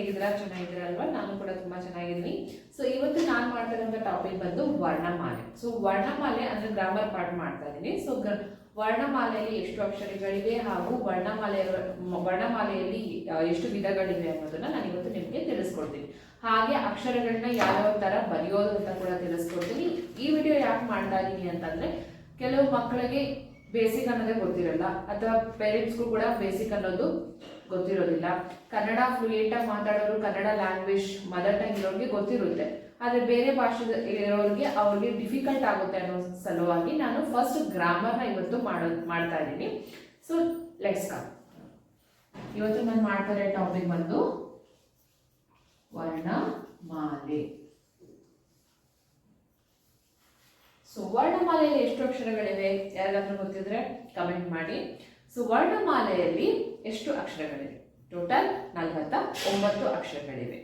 ಹೇಗಿದ್ದೀರಾ? ಚೆನ್ನಾಗಿದ್ದೀರಾ ಅಲ್ವಾ? ನಾನು ಕೂಡ ತುಂಬಾ ಚೆನ್ನಾಗಿದ್ದೀನಿ. ಸೊ ಇವತ್ತು ನಾನು ಮಾಡ್ತಿರೋಂಥ ಟಾಪಿಕ್ ಬಂದು ವರ್ಣಮಾಲೆ. ಸೊ ವರ್ಣಮಾಲೆ ಅಂದ್ರೆ ಗ್ರಾಮರ್ ಪಾರ್ಟ್ ಮಾಡ್ತಾ ಇದ್ದೀನಿ. ಸೊ ವರ್ಣಮಾಲೆಯಲ್ಲಿ ಎಷ್ಟು ಅಕ್ಷರಗಳಿವೆ ಹಾಗೂ ವರ್ಣಮಾಲೆಯಲ್ಲಿ ಎಷ್ಟು ವಿಧಗಳಿವೆ ಅನ್ನೋದನ್ನ ನಾನು ಇವತ್ತು ನಿಮಗೆ ತಿಳಿಸ್ಕೊಡ್ತೀನಿ. ಹಾಗೆ ಅಕ್ಷರಗಳನ್ನ ಯಾವ್ಯಾವ ತರ ಬರೆಯೋದು ಅಂತ ಕೂಡ ತಿಳಿಸ್ಕೊಡ್ತೀನಿ. ಈ ವಿಡಿಯೋ ಯಾಕೆ ಮಾಡ್ತಾ ಇದ್ದೀನಿ ಅಂತಂದ್ರೆ, ಕೆಲವು ಮಕ್ಕಳಿಗೆ ಬೇಸಿಕ್ ಅನ್ನೋದೇ ಗೊತ್ತಿರಲ್ಲ, ಅಥವಾ ಪೇರೆಂಟ್ಸ್ಗೂ ಕೂಡ ಬೇಸಿಕ್ ಅನ್ನೋದು ಗೊತ್ತಿರೋದಿಲ್ಲ. ಕನ್ನಡ ಫ್ಲೂಯೆಂಟ್ ಆಗಿ ಮಾತಾಡೋರು, ಕನ್ನಡ ಲ್ಯಾಂಗ್ವೇಜ್ ಮದರ್ ಟಂಗ್ ಇರೋರಿಗೆ ಗೊತ್ತಿರುತ್ತೆ, ಆದ್ರೆ ಬೇರೆ ಭಾಷೆ ಇರೋರಿಗೆ ಅವ್ರಿಗೆ ಡಿಫಿಕಲ್ಟ್ ಆಗುತ್ತೆ ಅನ್ನೋ ಸಲುವಾಗಿ ನಾನು ಫಸ್ಟ್ ಗ್ರಾಮರ್ನ ಇವತ್ತು ಮಾಡ್ತಾ ಇದ್ದೀನಿ. So let's come. ಇವತ್ತು ನಾನು ಮಾಡ್ತಾ ಇರೋ ಟಾಪಿಕ್ ಬಂದು ವರ್ಣಮಾಲೆ. ಸೊ ವರ್ಣಮಾಲೆಯಲ್ಲಿ ಎಷ್ಟು ಅಕ್ಷರಗಳಿವೆ? ಯಾರಿಗಾದ್ರೂ ಗೊತ್ತಿದ್ರೆ ಕಮೆಂಟ್ ಮಾಡಿ. ಸೊ ವರ್ಣಮಾಲೆಯಲ್ಲಿ ಎಷ್ಟು ಅಕ್ಷರಗಳಿವೆ? ಟೋಟಲ್ 49 ಅಕ್ಷರಗಳಿವೆ.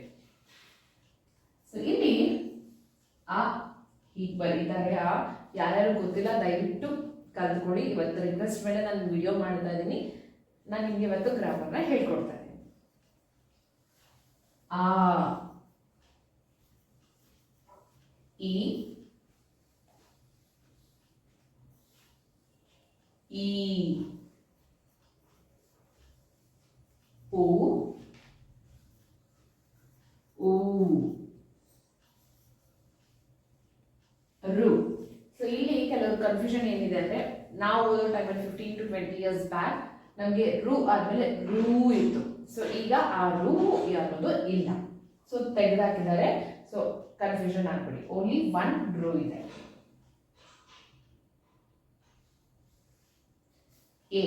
ಸೊ ಇಲ್ಲಿ ಆ ಹೀಗೆ ಬರೀತಾರೆ. ಯಾರ್ಯಾರು ಗೊತ್ತಿಲ್ಲ ದಯವಿಟ್ಟು ಕಲ್ತ್ಕೊಳ್ಳಿ. ಇವತ್ತು ರಿಕ್ವೆಸ್ಟ್ ಮೇಲೆ ನಾನು ವಿಡಿಯೋ ಮಾಡ್ತಾ ಇದ್ದೀನಿ. ನಾನು ನಿಮ್ಗೆ ಇವತ್ತು ಗ್ರಾಮರ್ನ ಹೇಳ್ಕೊಡ್ತಾ ಇದ್ದೀನಿ. ಆ, ಈ, ಈ, ಉ, ಊ, ರು. ಸೊ ಇಲ್ಲಿ ಕೆಲವು ಕನ್ಫ್ಯೂಷನ್ ಏನಿದೆ ಅಂದ್ರೆ, ನಾವು ಓದೋ ಟೈಮಲ್ಲಿ 15 to 20 years ಬ್ಯಾಕ್ ನಮಗೆ ರು ಆದ್ಮೇಲೆ ರೂ ಇತ್ತು. ಸೊ ಈಗ ಆ ರು ಅನ್ನೋದು ಇಲ್ಲ. ಸೊ ತೆಗೆದಾಕಿದ್ದಾರೆ. ಸೊ ಕನ್ಫ್ಯೂಷನ್ ಆಗ್ಬಿಡಿ. ಓನ್ಲಿ 1 ರು ಇದೆ. A,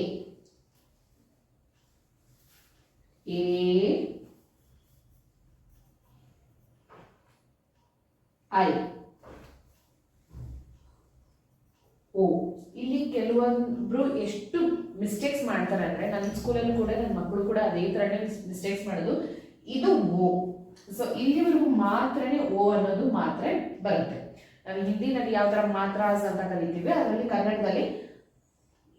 A, I, O. ಇಲ್ಲಿ ಕೆಲವೊಬ್ರು ಎಷ್ಟು ಮಿಸ್ಟೇಕ್ಸ್ ಮಾಡ್ತಾರೆ ಅಂದ್ರೆ, ನನ್ನ ಸ್ಕೂಲಲ್ಲಿ ಕೂಡ ನನ್ನ ಮಕ್ಕಳು ಕೂಡ ಅದೇ ತರನೇ ಮಿಸ್ಟೇಕ್ಸ್ ಮಾಡೋದು. ಇದು ಓ. ಸೊ ಇಲ್ಲಿವರೆಗೂ ಮಾತ್ರನೇ ಓ ಅನ್ನೋದು ಮಾತ್ರ ಬರುತ್ತೆ. ನಾವು ಹಿಂದಿನಲ್ಲಿ ಯಾವ ತರ ಮಾತ್ರಾಸ್ ಅಂತ ಕಲಿತೀವಿ, ಅದರಲ್ಲಿ ಕನ್ನಡದಲ್ಲಿ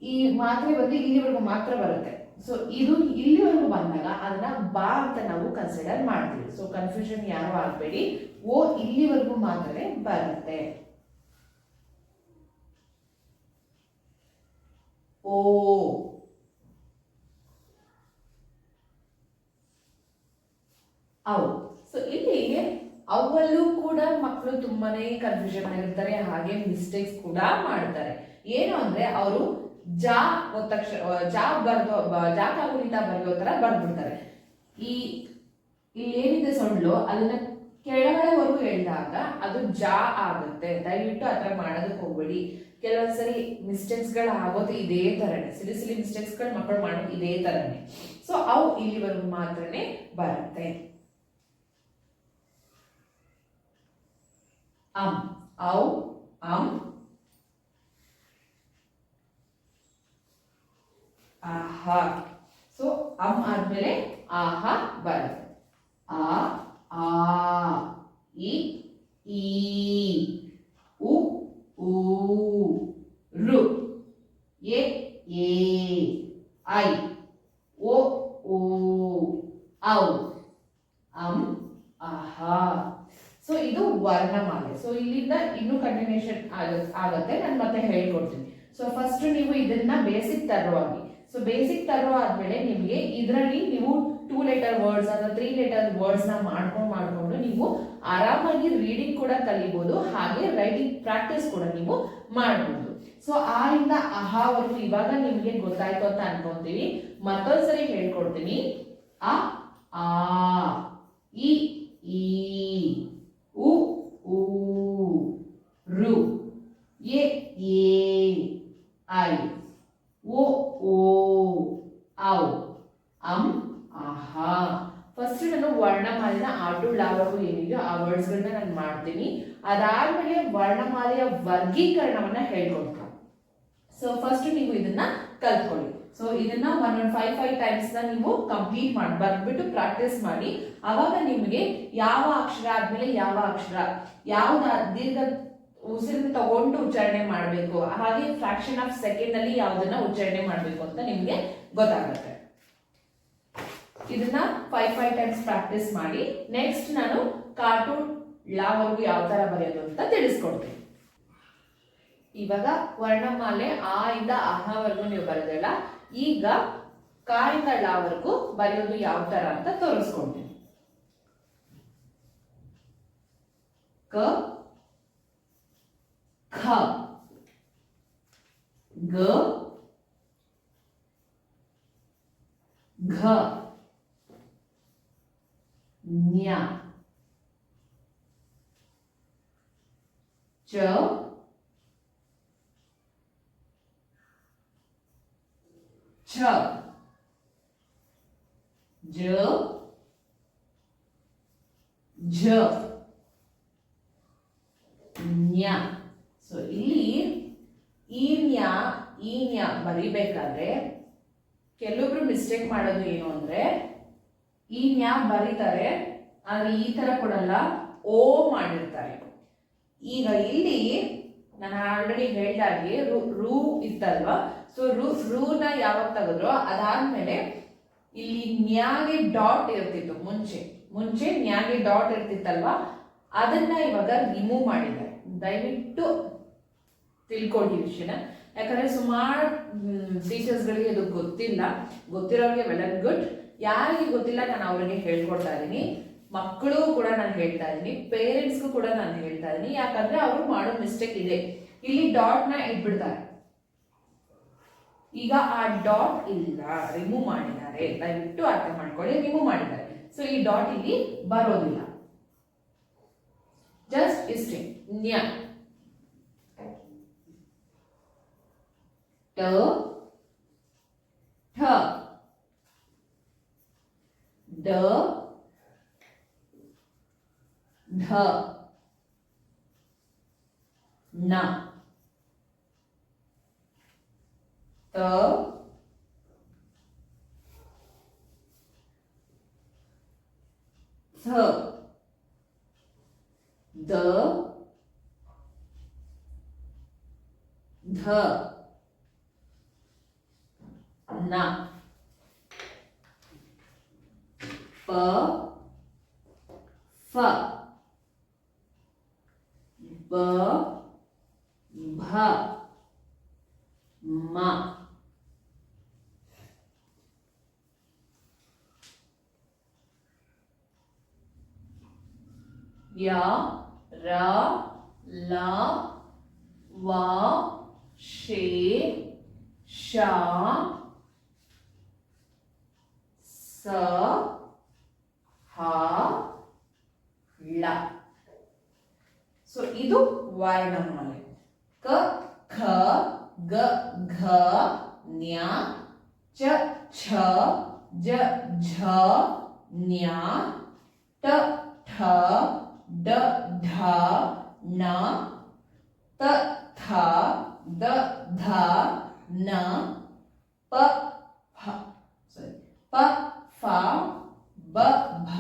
ಈ ಮಾತ್ರೆ ಬಂದು ಇಲ್ಲಿವರೆಗೂ ಮಾತ್ರ ಬರುತ್ತೆ. ಸೊ ಇದು ಇಲ್ಲಿವರೆಗೂ ಬಂದಾಗ ಅದನ್ನ ಬಾ ಅಂತ ನಾವು ಕನ್ಸಿಡರ್ ಮಾಡ್ತೀವಿ. ಸೊ ಕನ್ಫ್ಯೂಷನ್ ಯಾರು ಆಗ್ಬೇಡಿ. ಓ ಇಲ್ಲಿವರೆಗೂ ಮಾತ್ರ ಬರುತ್ತೆ. ಓ, ಅವು. ಸೊ ಇಲ್ಲಿ ಅವಲ್ಲೂ ಕೂಡ ಮಕ್ಕಳು ತುಂಬಾನೇ ಕನ್ಫ್ಯೂಷನ್ ಆಗಿರ್ತಾರೆ, ಹಾಗೆ ಮಿಸ್ಟೇಕ್ಸ್ ಕೂಡ ಮಾಡ್ತಾರೆ. ಏನು ಅಂದ್ರೆ ಅವರು ಜಾ ಒತ್ತ ತಕ್ಷಣ ಜಾ ಬರ್ದು ಜಾ ಕಾಗುಣಿತ ಬರೆಯೋ ತರ ಬರ್ದ್ಬಿಡ್ತಾರೆ. ಇಲ್ಲಿ ಏನಿದೆ ಸೊಂಡ್ಲು ಅದನ್ನ ಕೆಳಗಡೆವರೆಗೂ ಎಳೆದಾಗ ಅದು ಜಾ ಆಗುತ್ತೆ. ದಯವಿಟ್ಟು ಆತರ ಮಾಡೋದಕ್ಕೆ ಹೋಗ್ಬೇಡಿ. ಕೆಲವೊಂದ್ಸರಿ ಮಿಸ್ಟೇಕ್ಸ್ ಗಳು ಆಗೋದು ಇದೇ ತರನೇ, ಸಿಲಿ ಮಿಸ್ಟೇಕ್ಸ್ ಗಳು ಮಕ್ಕಳು ಮಾಡೋದು ಇದೇ ತರನೇ. ಸೊ ಅವು ಇಲ್ಲಿವರೆಗೂ ಮಾತ್ರನೇ ಬರುತ್ತೆ. ಔ, ಆಹಾ. ಸೊ ಆದ್ಮೇಲೆ ಆಹಾ ಬರುತ್ತೆ. ಆ, ಇ, ಈ, ಉ, ಊ, ರು, ಎ, ಐ, ಓ, ಔ, ಆಹಾ. ಸೊ ಇದು ವರ್ಣಮಾಲೆ. ಸೊ ಇಲ್ಲಿಂದ ಇನ್ನೂ ಕಂಟಿನ್ಯೂಷನ್ ಆಗತ್ತೆ, ನಾನು ಮತ್ತೆ ಹೇಳ್ಕೊಡ್ತೀನಿ. ಸೊ ಫಸ್ಟ್ ನೀವು ಇದನ್ನ ಬೇಸಿಕ್ ತರುವಾಗಿ. ಸೊ ಬೇಸಿಕ್ ತರೋ ಆದ್ಮೇಲೆ ನಿಮ್ಗೆ ಇದರಲ್ಲಿ ನೀವು 2 letter ವರ್ಡ್ಸ್ ಅಥವಾ 3 letter ವರ್ಡ್ಸ್ ನ ಮಾಡ್ಕೊಂಡು ನೀವು ಆರಾಮಾಗಿ ರೀಡಿಂಗ್ ಕೂಡ ಕಲಿಬಹುದು, ಹಾಗೆ ರೈಟಿಂಗ್ ಪ್ರಾಕ್ಟೀಸ್ ಕೂಡ ನೀವು ಮಾಡಬಹುದು. ಸೊ ಆ ಇಂದ ಅಹಾವರೆಗೂ ಇವಾಗ ನಿಮ್ಗೆ ಗೊತ್ತಾಯ್ತು ಅಂತ ಅನ್ಕೊಂತೀವಿ. ಮತ್ತೊಂದ್ಸರಿ ಹೇಳ್ಕೊಡ್ತೀನಿ. ಆ, ಇ, ಈ, ಉ, ಊ, ರು, ಎ, ಐ, ಓ, ಔ, ಆಹಾ. ಫಸ್ಟ್ ನಾನು ವರ್ಣಮಾಲೆನ ಆಟು ಲಾವರೆಗೂ ಏನಿದೆಯೋ ಆ ವರ್ಡ್ಸ್ ಗಳನ್ನ ನಾನು ಮಾಡ್ತೀನಿ. ಅದಾದ್ಮೇಲೆ ವರ್ಣಮಾಲೆಯ ವರ್ಗೀಕರಣವನ್ನ ಹೇಳ್ಕೊಡ್ತೀನಿ. ಸೊ ಫಸ್ಟ್ ನೀವು ಇದನ್ನ ಕಲ್ತ್ಕೊಳ್ಳಿ. ಸೊ ಇದನ್ನ 115 ಟೈಮ್ಸ್ ನೀವು ಕಂಪ್ಲೀಟ್ ಮಾಡಿ ಬರ್ಬಿಟ್ಟು ಪ್ರಾಕ್ಟೀಸ್ ಮಾಡಿ. ಅವಾಗ ನಿಮಗೆ ಯಾವ ಅಕ್ಷರ ಆದ್ಮೇಲೆ ಯಾವ ಅಕ್ಷರ, ಯಾವ್ದ ದೀರ್ಘ ಉಸಿರು ತಗೊಂಡು ಉಚ್ಚಾರಣೆ ಮಾಡಬೇಕು, ಹಾಗೆ ಫ್ರಾಕ್ಷನ್ ಆಫ್ ಸೆಕೆಂಡ್ ಅಲ್ಲಿ ಯಾವ್ದನ್ನ ಉಚ್ಚಾರಣೆ ಮಾಡಬೇಕು ಅಂತ ನಿಮ್ಗೆ ಗೊತ್ತಾಗುತ್ತೆ. ಇದನ್ನ 5 ಟೈಮ್ಸ್ ಪ್ರಾಕ್ಟೀಸ್ ಮಾಡಿ ನೆಕ್ಸ್ಟ್ ನಾನು ಕಾಟು ಳವರೆಗೂ ಯಾವ ತರ ಬರೆಯೋದು ಅಂತ ತಿಳಿಸ್ಕೊಡ್ತೀನಿ. ಇವಾಗ ವರ್ಣಮಾಲೆ ಆ ಇಂದ ಅಹವರೆಗೂ ನೀವು ಬರೆದಲ್ಲ, ಈಗ ಕ ಇಂದ ಳವರೆಗೂ ಬರೆಯೋದು ಯಾವ ತರ ಅಂತ ತೋರಿಸ್ಕೊಡ್ತೀನಿ. ಕ, ಖ, ಗ, ಘ, ನ್ಯ, ಚ, ಛ, ಜ, ಝ, ನ್ಯ. ಸೊ ಇಲ್ಲಿ ಈ ನ್ಯ ಬರಿಬೇಕಾದ್ರೆ ಕೆಲವೊಬ್ರು ಮಿಸ್ಟೇಕ್ ಮಾಡೋದು ಏನು ಅಂದ್ರೆ ಈ ನ್ಯ ಬರೀತಾರೆ ಆದ್ರೆ ಈ ತರ ಕೊಡಲ್ಲ, ಓ ಮಾಡಿರ್ತಾರೆ. ಈಗ ಇಲ್ಲಿ ನಾನು ಆಲ್ರೆಡಿ ಹೇಳ್ದಾಗೆ ರೂ ಇತ್ತಲ್ವಾ, ಸೊ ರೂನ ಯಾವಾಗ ತೆಗೆದ್ರು ಅದಾದ್ಮೇಲೆ ಇಲ್ಲಿ ನ್ಯಾಗೆ ಡಾಟ್ ಇರ್ತಿತ್ತು. ಮುಂಚೆ ನ್ಯಾಗೆ ಡಾಟ್ ಇರ್ತಿತ್ತಲ್ವಾ, ಅದನ್ನ ಇವಾಗ ರಿಮೂವ್ ಮಾಡಿದ್ದಾರೆ. ದಯವಿಟ್ಟು ತಿಳ್ಕೊಳ್ಳಿ ವಿಷಯನ, ಯಾಕಂದ್ರೆ ಸುಮಾರು ಟೀಚರ್ಸ್ಗಳಿಗೆ ಇದು ಗೊತ್ತಿಲ್ಲ. ಗೊತ್ತಿರೋರಿಗೆ ವೆಲ್ ಅಂಡ್ ಗುಡ್, ಯಾರಿಗೆ ಗೊತ್ತಿಲ್ಲ ನಾನು ಅವರಿಗೆ ಹೇಳ್ಕೊಡ್ತಾ ಇದ್ದೀನಿ. ಮಕ್ಕಳು ಕೂಡ ನಾನು ಹೇಳ್ತಾ ಇದ್ದೀನಿ, ಪೇರೆಂಟ್ಸ್ಗೂ ಕೂಡ ನಾನು ಹೇಳ್ತಾ ಇದ್ದೀನಿ. ಯಾಕಂದ್ರೆ ಅವರು ಮಾಡೋ ಮಿಸ್ಟೇಕ್ ಇದೆ, ಇಲ್ಲಿ ಡಾಟ್ ನ ಇಟ್ಬಿಡ್ತಾರೆ. ಈಗ ಆ ಡಾಟ್ ಇಲ್ಲ, ರಿಮೂವ್ ಮಾಡಿದ್ದಾರೆ. ದಯವಿಟ್ಟು ಅರ್ಥ ಮಾಡ್ಕೊಳ್ಳಿ, ರಿಮೂವ್ ಮಾಡಿದ್ದಾರೆ. ಸೊ ಈ ಡಾಟ್ ಇಲ್ಲಿ ಬರೋದಿಲ್ಲ. ಜಸ್ಟ್ ಇಷ್ಟೇ. ನ್ಯ, ಟ, ಠ, ಡ, ಢ, ನ, ತ, ಥ, ದ, ಧ, ನ, ಪ, ಫ, ಬ, ಭ, ಮ, ಯ, ರ, ಲ, ವ, ಶೇ, ಶ, ಸ, ಹ, ಳ. ಸೊ ಇದು ವರ್ಣಮಾಲೆ. ಕ, ಖ, ಗ, ಘ, ನ್ಯ, ಚ, ಛ, ಜ, ಝ, ನ್ಯ, ಟ, ಠ, ಡ, ಢ, ಣ, ತ, ಥ, ದ, ಧ, ನ, ಪ, ಫ, ಬ, ಭ,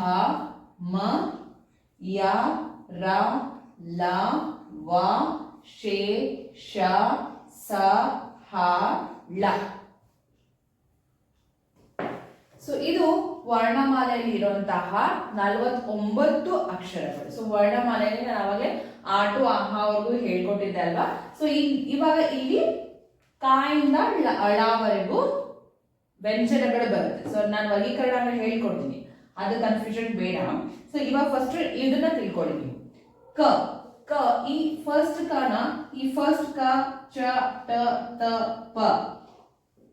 ಮ, ಯ, ರ, ಲ, ವ, ಶೇ, ಶ, ಸ, ಹ, ಳ. ಸೊ ಇದು ವರ್ಣಮಾಲೆಯಲ್ಲಿ ಇರುವಂತಹ 49 ಅಕ್ಷರಗಳು. ಸೊ ವರ್ಣಮಾಲೆಯಲ್ಲಿ ನಾನು ಅವಾಗಲೇ ಆ ಟು ಅಹವರೆಗೂ ಹೇಳ್ಕೊಟ್ಟಿದ್ದೆ ಅಲ್ವಾ. ಸೊ ಇವಾಗ ಇಲ್ಲಿ ಕಾಯಿಂದ ಳವರೆಗೂ ವ್ಯಂಜನಗಳು ಬರುತ್ತೆ. ಸೊ ನಾನು ವರ್ಗೀಕರಣ ಹೇಳ್ಕೊಡ್ತೀನಿ, ಅದು ಕನ್ಫ್ಯೂಷನ್ ಬೇಡ. ಸೊ ಇವಾಗ ಫಸ್ಟ್ ಇದನ್ನ ತಿಳ್ಕೊಳ್ಳಿ ನೀವು. ಕ, ಈ ಫಸ್ಟ್ ಕ, ಚ, ಟ, ತ, ಪ,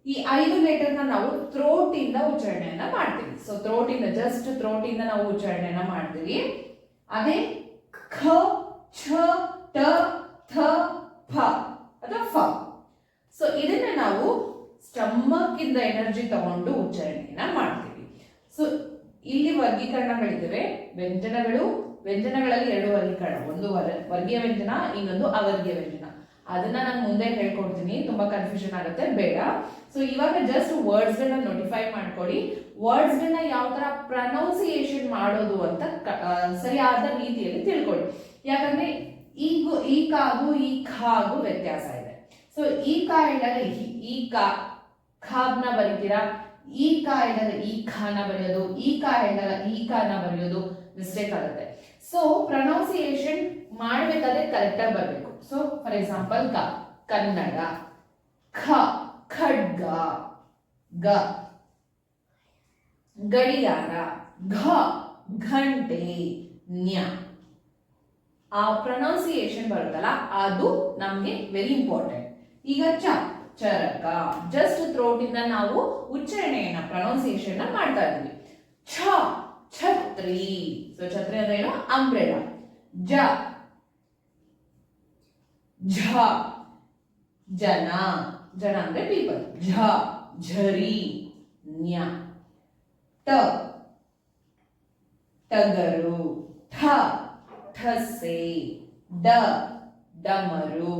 ಈ 5 ಲೆಟರ್ನ ನಾವು ಥ್ರೋಟ್ ಇಂದ ಉಚ್ಚಾರಣೆಯನ್ನ ಮಾಡ್ತೀವಿ. ಸೊ ಜಸ್ಟ್ ಥ್ರೋಟ್ ಇಂದ ನಾವು ಉಚ್ಚಾರಣೆಯನ್ನ ಮಾಡ್ತೀವಿ. ಅದೇ ಖ, ಛ, ಟ, ಥ, ಫ ಅಥವಾ ಫ. ಸೊ ಇದನ್ನ ನಾವು ಸ್ಟಮಕ್ ಇಂದ ಎನರ್ಜಿ ತಗೊಂಡು ಉಚ್ಚಾರಣೆಯನ್ನ ಮಾಡ್ತೀವಿ. ಸೊ ಇಲ್ಲಿ ವರ್ಗೀಕರಣಗಳಿದ್ದಾವೆ. ವ್ಯಂಜನಗಳಲ್ಲಿ 2 ವರ್ಗೀಕರಣ, ಒಂದು ವರ್ಗೀಯ ವ್ಯಂಜನ, ಇನ್ನೊಂದು ಅವರ್ಗೀಯ ವ್ಯಂಜನ. ಅದನ್ನ ನಾನು ಮುಂದೆ ಹೇಳ್ಕೊಡ್ತೀನಿ, ತುಂಬಾ ಕನ್ಫ್ಯೂಷನ್ ಆಗುತ್ತೆ, ಬೇಡ. ಸೊ ಇವಾಗ ಜಸ್ಟ್ ವರ್ಡ್ಸ್ ಗಳನ್ನ ನೋಟಿಫೈ ಮಾಡ್ಕೊಳ್ಳಿ. ವರ್ಡ್ಸ್ ಗಳನ್ನ ಯಾವ ತರ ಪ್ರೊನೌನ್ಸಿಯೇಷನ್ ಮಾಡೋದು ಅಂತ ಸರಿಯಾದ ರೀತಿಯಲ್ಲಿ ತಿಳ್ಕೊಳ್ಳಿ. ಯಾಕಂದ್ರೆ ಈ ಕಾಗೂ ಈ ಖಾಗೂ ವ್ಯತ್ಯಾಸ ಇದೆ. ಸೊ ಈ ಕಾ ಇದ್ದಾಗ ಈ ಖಾಬ್ನ ಬರೀತೀರಾ, ಈ ಕ ಎಂದಾಗ ಈ ಖಾನ ಬರೆಯೋದು, ಈ ಕ ಎಂದಾಗ ಈ ಕಾನ ಬರೆಯೋದು ಮಿಸ್ಟೇಕ್ ಆಗುತ್ತೆ. ಸೊ ಪ್ರೊನೌನ್ಸಿಯೇಷನ್ ಮಾಡಬೇಕಾದ್ರೆ ಕರೆಕ್ಟ್ ಆಗಿ ಬರಬೇಕು. ಸೊ ಫಾರ್ ಎಕ್ಸಾಂಪಲ್ ಕನ್ನಡ, ಖಡ್ಗ, ಗಡಿಯಾರ, ಘಂಟೆ, ಆ ಪ್ರೊನೌನ್ಸಿಯೇಷನ್ ಬರುತ್ತಲ್ಲ ಅದು ನಮ್ಗೆ ವೆರಿ ಇಂಪಾರ್ಟೆಂಟ್. ಈಗ ಚರಕ, ಜಸ್ಟ್ ಥ್ರೋಟ್ ಇಂದ ನಾವು ಉಚ್ಚಾರಣೆಯನ್ನ ಪ್ರೊನೌನ್ಸಿಯೇಷನ್ ಮಾಡ್ತಾ ಇದ್ವಿ. ಛತ್ರಿ, ಸೊ ಛತ್ರಿ ಅಂದ್ರೆ ಏನು? ಅಂಬ್ರೆಲಾ. ಜನ ಅಂದ್ರೆ ಪೀಪಲ್. ಝರಿ, ಟಗರು, ಠಸೆ, ಡಮರು,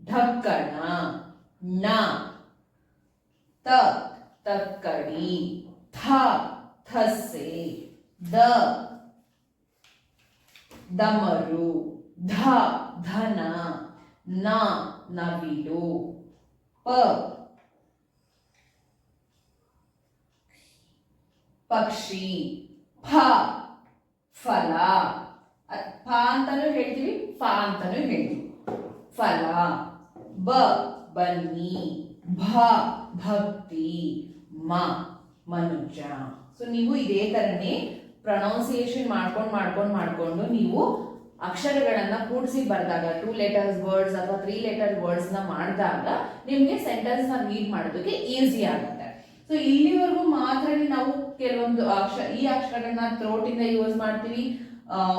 ಢಕ್ಕಣ, ತಕ್ಕಡಿ, ಥಸೆ, ದಮರು, ಧನ, ನವಿಲು, ಪಕ್ಷಿ, ಫಲ, ಫ ಅಂತಾನು ಹೇಳ್ತೀವಿ, ಫ ಅಂತಾನು ಹೇಳ್ತೀವಿ. ಫಲ, ಬನ್ನಿ, ಭಕ್ತಿ, ಮನುಜ. ಸೊ ನೀವು ಇದೇ ತರನೇ ಪ್ರೊನೌನ್ಸಿಯೇಷನ್ ಮಾಡ್ಕೊಂಡು ನೀವು ಅಕ್ಷರಗಳನ್ನ ಕೂಡಿಸಿ ಬರೆದಾಗ 2 ಲೆಟರ್ಸ್ ವರ್ಡ್ಸ್ ಅಥವಾ 3 ಲೆಟರ್ ವರ್ಡ್ಸ್ ನ ಮಾಡಿದಾಗ ನಿಮ್ಗೆ ಸೆಂಟೆನ್ಸ್ ನ ರೀಡ್ ಮಾಡೋದಕ್ಕೆ ಈಸಿ ಆಗುತ್ತೆ. ಸೊ ಇಲ್ಲಿವರೆಗೂ ಮಾತ್ರ ನಾವು ಕೆಲವೊಂದು ಈ ಅಕ್ಷರಗಳನ್ನ ಥ್ರೋಟ್ ಇಂದ ಯೂಸ್ ಮಾಡ್ತೀವಿ,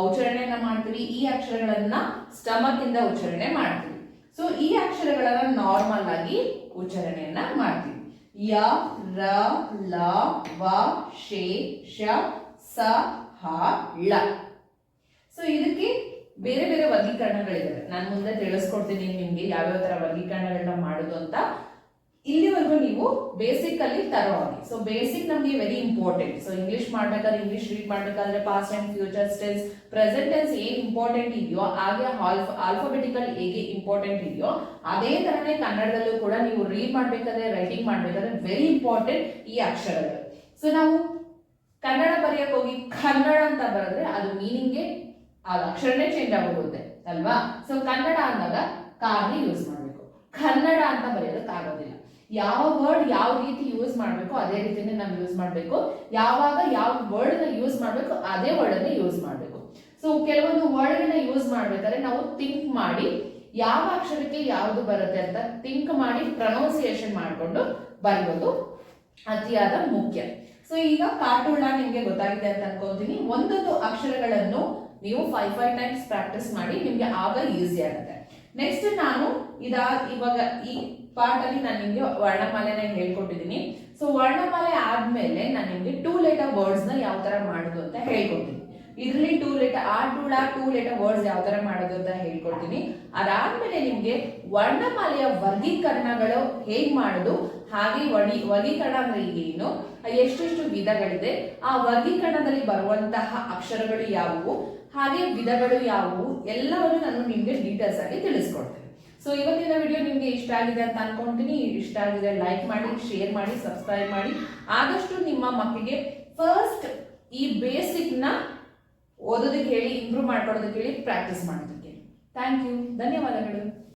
ಉಚ್ಚಾರಣೆಯನ್ನ ಮಾಡ್ತೀವಿ. ಈ ಅಕ್ಷರಗಳನ್ನ ಸ್ಟಮಕ್ ಇಂದ ಉಚ್ಚಾರಣೆ ಮಾಡ್ತೀವಿ. ಸೊ ಈ ಅಕ್ಷರಗಳನ್ನ ನಾರ್ಮಲ್ ಆಗಿ ಉಚ್ಚಾರಣೆಯನ್ನ ಮಾಡ್ತೀವಿ. ಯ, ರ, ಲ, ವ, ಶೇ, ಶ, ಸ, ಹ, ಳ. ಸೊ ಇದಕ್ಕೆ ಬೇರೆ ಬೇರೆ ವರ್ಗೀಕರಣಗಳಿವೆ. ನಾನು ಮುಂದೆ ತಿಳಿಸ್ಕೊಡ್ತೀನಿ ನಿಮ್ಗೆ ಯಾವ್ಯಾವ ತರ ವರ್ಗೀಕರಣಗಳನ್ನ ಮಾಡೋದು ಅಂತ. ಇಲ್ಲಿವರೆಗೂ ನೀವು ಬೇಸಿಕ್ ಅಲ್ಲಿ ತರೋಗಿ. ಸೊ ಬೇಸಿಕ್ ನಮ್ಗೆ ವೆರಿ ಇಂಪಾರ್ಟೆಂಟ್. ಸೊ ಇಂಗ್ಲಿಷ್ ಮಾಡ್ಬೇಕಾದ್ರೆ, ಇಂಗ್ಲಿಷ್ ರೀಡ್ ಮಾಡ್ಬೇಕಾದ್ರೆ past and future tense, present tense ಏನ್ ಇಂಪಾರ್ಟೆಂಟ್ ಇದೆಯೋ ಹಾಗೆ ಆಲ್ಫಾಬೆಟಿಕಲ್ ಹೇಗೆ ಇಂಪಾರ್ಟೆಂಟ್ ಇದೆಯೋ ಅದೇ ತರನೇ ಕನ್ನಡದಲ್ಲೂ ಕೂಡ ನೀವು ರೀಡ್ ಮಾಡ್ಬೇಕಾದ್ರೆ, ರೈಟಿಂಗ್ ಮಾಡ್ಬೇಕಾದ್ರೆ ವೆರಿ ಇಂಪಾರ್ಟೆಂಟ್ ಈ ಅಕ್ಷರಗಳು. ಸೊ ನಾವು ಕನ್ನಡ ಬರೆಯಕ್ಕೆ ಹೋಗಿ ಕನ್ನಡ ಅಂತ ಬರೆದ್ರೆ ಅದು ಮೀನಿಂಗ್ಗೆ ಆ ಅಕ್ಷರನೇ ಚೇಂಜ್ ಆಗೋಗುತ್ತೆ ಅಲ್ವಾ. ಸೊ ಕನ್ನಡ ಅಂದಾಗ ಕಾಗೆ ಯೂಸ್ ಮಾಡಬೇಕು, ಕನ್ನಡ ಅಂತ ಬರೆಯೋದಕ್ಕಾಗೋದಿಲ್ಲ. ಯಾವ ವರ್ಡ್ ಯಾವ ರೀತಿ ಯೂಸ್ ಮಾಡಬೇಕು ಅದೇ ರೀತಿನೇ ನಾವು ಯೂಸ್ ಮಾಡಬೇಕು. ಯಾವಾಗ ಯಾವ ವರ್ಡ್ ನ ಯೂಸ್ ಮಾಡಬೇಕು ಅದೇ ವರ್ಡ್ ಅನ್ನ ಯೂಸ್ ಮಾಡಬೇಕು. ಸೊ ಕೆಲವೊಂದು ವರ್ಡ್ ಗಳನ್ನ ಯೂಸ್ ಮಾಡ್ಬೇಕಾದ್ರೆ ನಾವು ಥಿಂಕ್ ಮಾಡಿ ಯಾವ ಅಕ್ಷರಕ್ಕೆ ಯಾವುದು ಬರುತ್ತೆ ಅಂತ ಥಿಂಕ್ ಮಾಡಿ ಪ್ರೊನೌನ್ಸಿಯೇಷನ್ ಮಾಡಿಕೊಂಡು ಬರೆಯೋದು ಅತಿಯಾದ ಮುಖ್ಯ. ಸೊ ಈಗ ಕಾಟುಳ ನಿಮ್ಗೆ ಗೊತ್ತಾಗಿದೆ ಅಂತ ಅನ್ಕೊಂತೀನಿ. ಒಂದೊಂದು ಅಕ್ಷರಗಳನ್ನು ನೀವು 5 ಟೈಮ್ಸ್ ಪ್ರಾಕ್ಟೀಸ್ ಮಾಡಿ, ನಿಮ್ಗೆ ಆಗ ಈಸಿ ಆಗುತ್ತೆ. ನೆಕ್ಸ್ಟ್ ನಾನು ಇವಾಗ ಈ ಪಾರ್ಟ್ ಅಲ್ಲಿ ನಾನು ನಿಮ್ಗೆ ವರ್ಣಮಾಲೆನ ಹೇಳ್ಕೊಟ್ಟಿದ್ದೀನಿ. ಸೊ ವರ್ಣಮಾಲೆ ಆದ್ಮೇಲೆ ನಾನು ನಿಮ್ಗೆ 2 ಲೆಟರ್ ವರ್ಡ್ಸ್ ನ ಯಾವ ತರ ಮಾಡೋದು ಅಂತ ಹೇಳ್ಕೊಡ್ತೀನಿ. ಇದರಲ್ಲಿ 2 ಲೆಟರ್ ವರ್ಡ್ಸ್ ಯಾವ ತರ ಮಾಡೋದು ಅಂತ ಹೇಳ್ಕೊಡ್ತೀನಿ. ಅದಾದ್ಮೇಲೆ ನಿಮ್ಗೆ ವರ್ಣಮಾಲೆಯ ವರ್ಗೀಕರಣಗಳು ಹೇಗ್ ಮಾಡೋದು, ಹಾಗೆ ವರ್ಗೀಕರಣ ಅಂದ್ರೆ ಏನು, ಎಷ್ಟೆಷ್ಟು ವಿಧಗಳಿದೆ, ಆ ವರ್ಗೀಕರಣದಲ್ಲಿ ಬರುವಂತಹ ಅಕ್ಷರಗಳು ಯಾವುವು, ಹಾಗೆ ವಿಧಗಳು ಯಾವುವು ಎಲ್ಲವನ್ನು ನಾನು ನಿಮ್ಗೆ ಡೀಟೇಲ್ಸ್ ಆಗಿ ತಿಳಿಸ್ಕೊಡ್ತೀನಿ. ಸೊ ಇವತ್ತಿನ ವಿಡಿಯೋ ನಿಮ್ಗೆ ಇಷ್ಟ ಆಗಿದೆ ಅಂತ ಅನ್ಕೊಂತೀನಿ. ಇಷ್ಟ ಆಗಿದೆ ಲೈಕ್ ಮಾಡಿ, ಶೇರ್ ಮಾಡಿ, ಸಬ್ಸ್ಕ್ರೈಬ್ ಮಾಡಿ. ಆದಷ್ಟು ನಿಮ್ಮ ಮಕ್ಕಳಿಗೆ ಫಸ್ಟ್ ಈ ಬೇಸಿಕ್ ನ ಓದೋದಕ್ಕೆ ಹೇಳಿ, ಇಂಪ್ರೂವ್ ಮಾಡ್ಕೊಳ್ಳೋದಕ್ಕೆ ಹೇಳಿ, ಪ್ರಾಕ್ಟೀಸ್ ಮಾಡೋದಕ್ಕೆ. ಥ್ಯಾಂಕ್ ಯು, ಧನ್ಯವಾದಗಳು.